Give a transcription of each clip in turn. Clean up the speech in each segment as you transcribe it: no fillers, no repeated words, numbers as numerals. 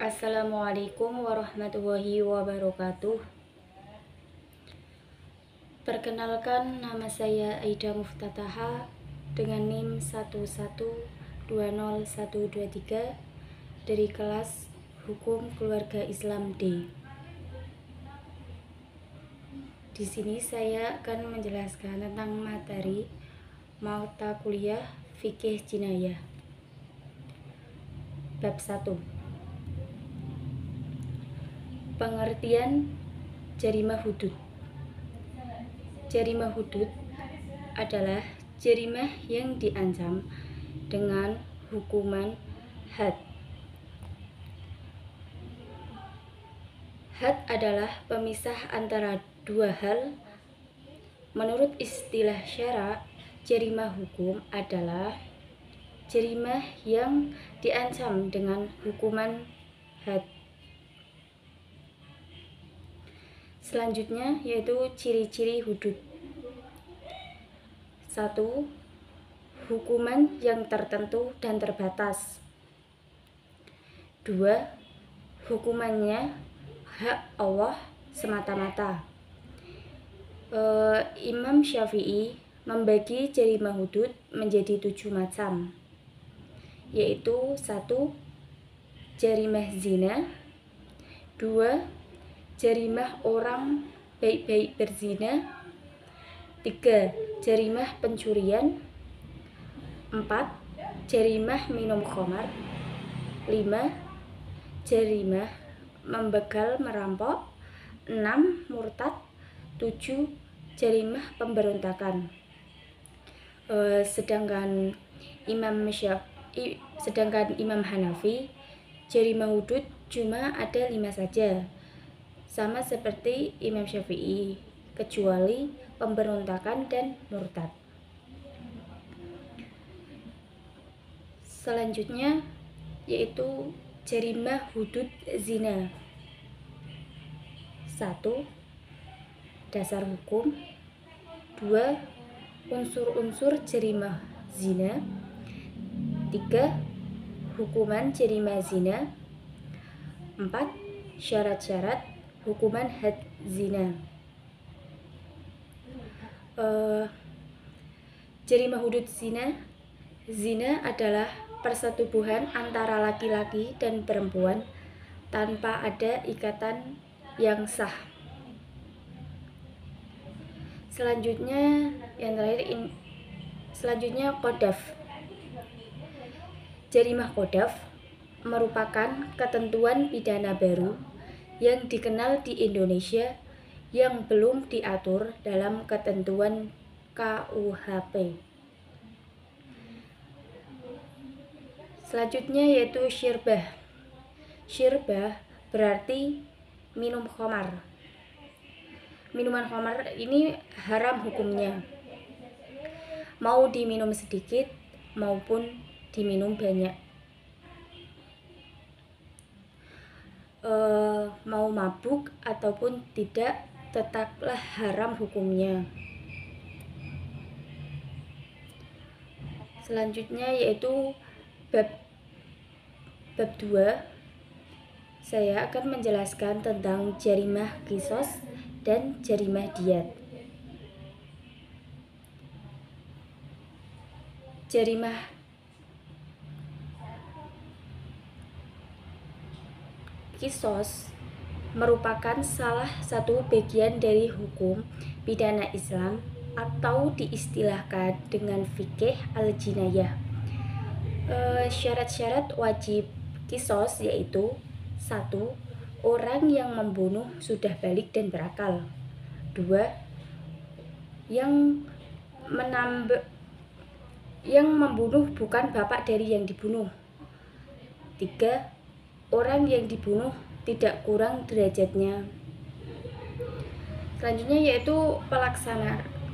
Assalamualaikum warahmatullahi wabarakatuh. Perkenalkan, nama saya Aida Muftataha dengan NIM 1120123 dari kelas Hukum Keluarga Islam D. Di sini saya akan menjelaskan tentang materi mata kuliah Fikih Jinayah. Bab 1. Pengertian jarimah hudud. Jarimah hudud adalah jarimah yang diancam dengan hukuman had. Had adalah pemisah antara dua hal. Menurut istilah syara, jarimah hukum adalah jarimah yang diancam dengan hukuman had. Selanjutnya yaitu ciri-ciri hudud. 1. Hukuman yang tertentu dan terbatas. 2. Hukumannya hak Allah semata-mata. Imam Syafi'i membagi jarimah hudud menjadi 7 macam, yaitu 1. Jarimah zina. 2. Jarimah orang baik-baik berzina. 3. Jarimah pencurian. 4. Jarimah minum khamar. 5. Jarimah membegal merampok. 6. Murtad. 7. Jarimah pemberontakan. Sedangkan Imam Hanafi, jarimah hudud cuma ada 5 saja, sama seperti Imam Syafi'i, kecuali pemberontakan dan murtad. Selanjutnya yaitu jarimah hudud zina. 1. Dasar hukum. 2. Unsur-unsur jarimah zina. 3. Hukuman jarimah zina. 4. Syarat-syarat hukuman had zina. Jarimah hudud zina. Zina adalah persetubuhan antara laki-laki dan perempuan tanpa ada ikatan yang sah. Selanjutnya qadhaf. Jarimah qadhaf merupakan ketentuan pidana baru yang dikenal di Indonesia yang belum diatur dalam ketentuan KUHP. Selanjutnya yaitu syirbah. Syirbah berarti minum khamar. Minuman khamar ini haram hukumnya, mau diminum sedikit maupun diminum banyak. Mau mabuk ataupun tidak, tetaplah haram hukumnya. Selanjutnya yaitu bab 2. Saya akan menjelaskan tentang jarimah qisas dan jarimah diyat. Jarimah qisas merupakan salah satu bagian dari hukum pidana Islam atau diistilahkan dengan fikih al-jinayah. Syarat-syarat wajib qisas yaitu 1. Orang yang membunuh sudah balik dan berakal. 2. Yang membunuh bukan bapak dari yang dibunuh. 3. Orang yang dibunuh tidak kurang derajatnya. Selanjutnya yaitu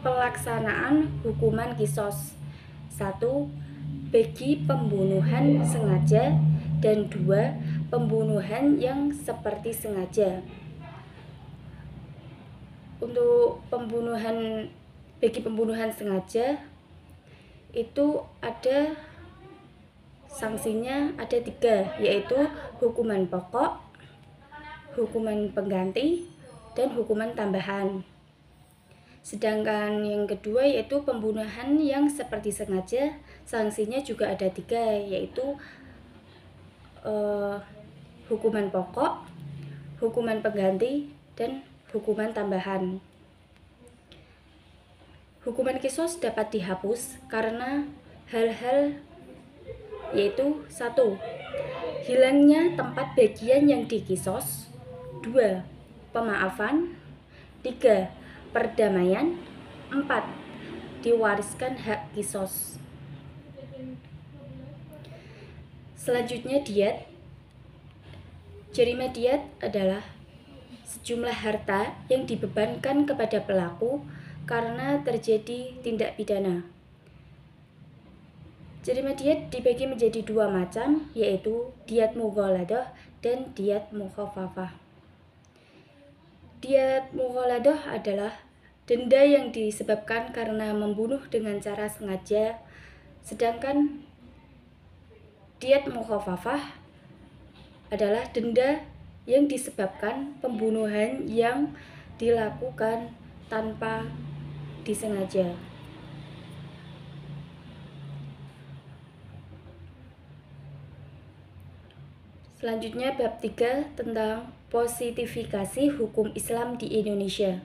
pelaksanaan hukuman qisas. 1. Bagi pembunuhan sengaja, dan 2. Pembunuhan yang seperti sengaja. Untuk bagi pembunuhan sengaja itu ada sanksinya ada 3, yaitu hukuman pokok, hukuman pengganti, dan hukuman tambahan. Sedangkan yang kedua yaitu pembunuhan yang seperti sengaja, sanksinya juga ada 3, yaitu hukuman pokok, hukuman pengganti, dan hukuman tambahan. Hukuman kisos dapat dihapus karena hal-hal yaitu 1. Hilangnya tempat bagian yang dikisos, 2. Pemaafan, 3. Perdamaian, 4. Diwariskan hak kisos. Selanjutnya diat. Jarima diat adalah sejumlah harta yang dibebankan kepada pelaku karena terjadi tindak pidana. Jarima diat dibagi menjadi 2 macam, yaitu diat mughaladah dan diat mukhafafah. Diat mughaladah adalah denda yang disebabkan karena membunuh dengan cara sengaja, sedangkan diat mukhafafah adalah denda yang disebabkan pembunuhan yang dilakukan tanpa disengaja. Selanjutnya bab 3 tentang positifikasi hukum Islam di Indonesia.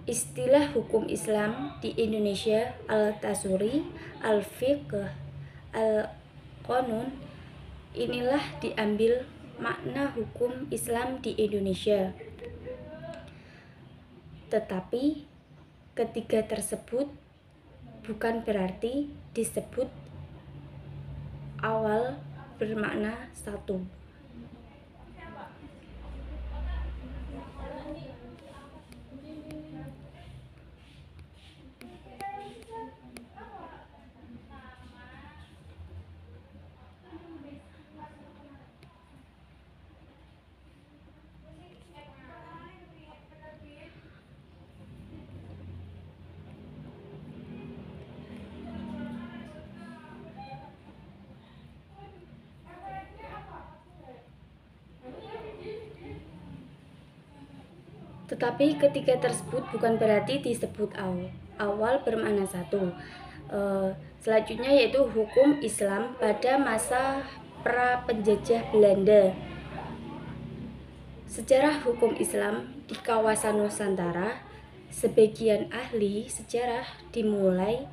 Istilah hukum Islam di Indonesia al-tasuri, al-fiqh, al-qanun. Inilah diambil makna hukum Islam di Indonesia. Tetapi ketiga tersebut bukan berarti disebut awal bermakna satu. Tetapi ketiga tersebut bukan berarti disebut awal bermakna satu. Selanjutnya yaitu hukum Islam pada masa pra-penjajah Belanda. Sejarah hukum Islam di kawasan Nusantara, sebagian ahli sejarah dimulai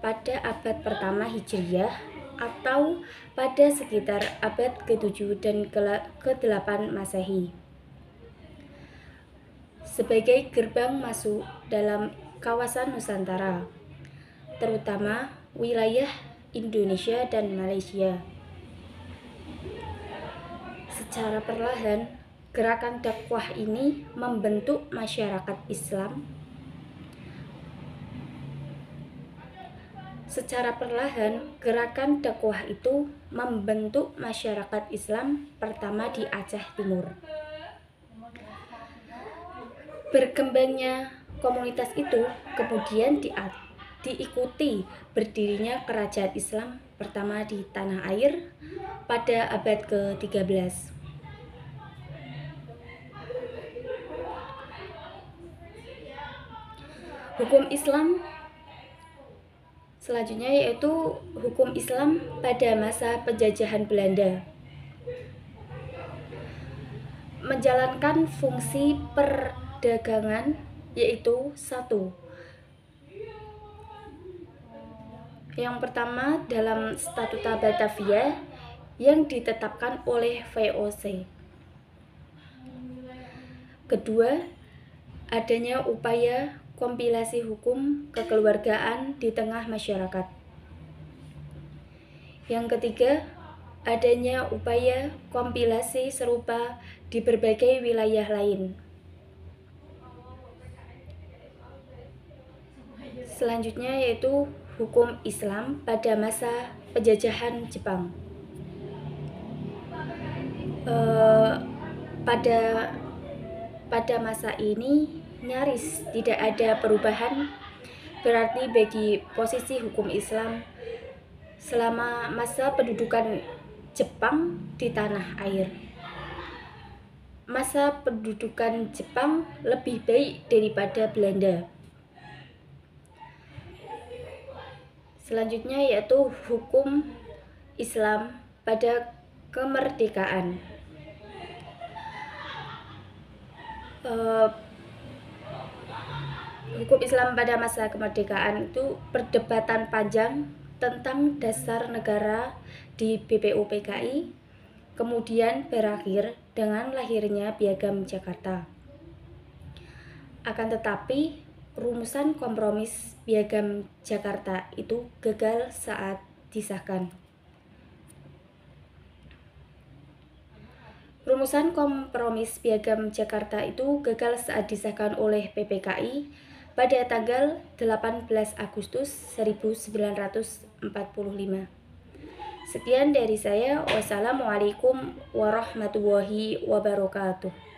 pada abad pertama Hijriah atau pada sekitar abad ke-7 dan ke-8 Masehi. Sebagai gerbang masuk dalam kawasan Nusantara, terutama wilayah Indonesia dan Malaysia. Secara perlahan, gerakan dakwah ini membentuk masyarakat Islam. Secara perlahan, gerakan dakwah itu membentuk masyarakat Islam pertama di Aceh Timur. Berkembangnya komunitas itu kemudian diikuti berdirinya kerajaan Islam pertama di tanah air pada abad ke-13. Hukum Islam selanjutnya yaitu hukum Islam pada masa penjajahan Belanda. Menjalankan fungsi perdagangan yaitu 1. Yang pertama dalam Statuta Batavia yang ditetapkan oleh VOC. Kedua, adanya upaya kompilasi hukum kekeluargaan di tengah masyarakat. Yang ketiga, adanya upaya kompilasi serupa di berbagai wilayah lain. Selanjutnya yaitu hukum Islam pada masa penjajahan Jepang. Pada masa ini nyaris tidak ada perubahan berarti bagi posisi hukum Islam selama masa pendudukan Jepang di tanah air. Masa pendudukan Jepang lebih baik daripada Belanda. Selanjutnya yaitu hukum Islam pada kemerdekaan. Hukum Islam pada masa kemerdekaan itu perdebatan panjang tentang dasar negara di BPUPKI, kemudian berakhir dengan lahirnya Piagam Jakarta. Akan tetapi, rumusan kompromis Piagam Jakarta itu gagal saat disahkan. Rumusan kompromis Piagam Jakarta itu gagal saat disahkan oleh PPKI pada tanggal 18 Agustus 1945. Sekian dari saya. Wassalamualaikum warahmatullahi wabarakatuh.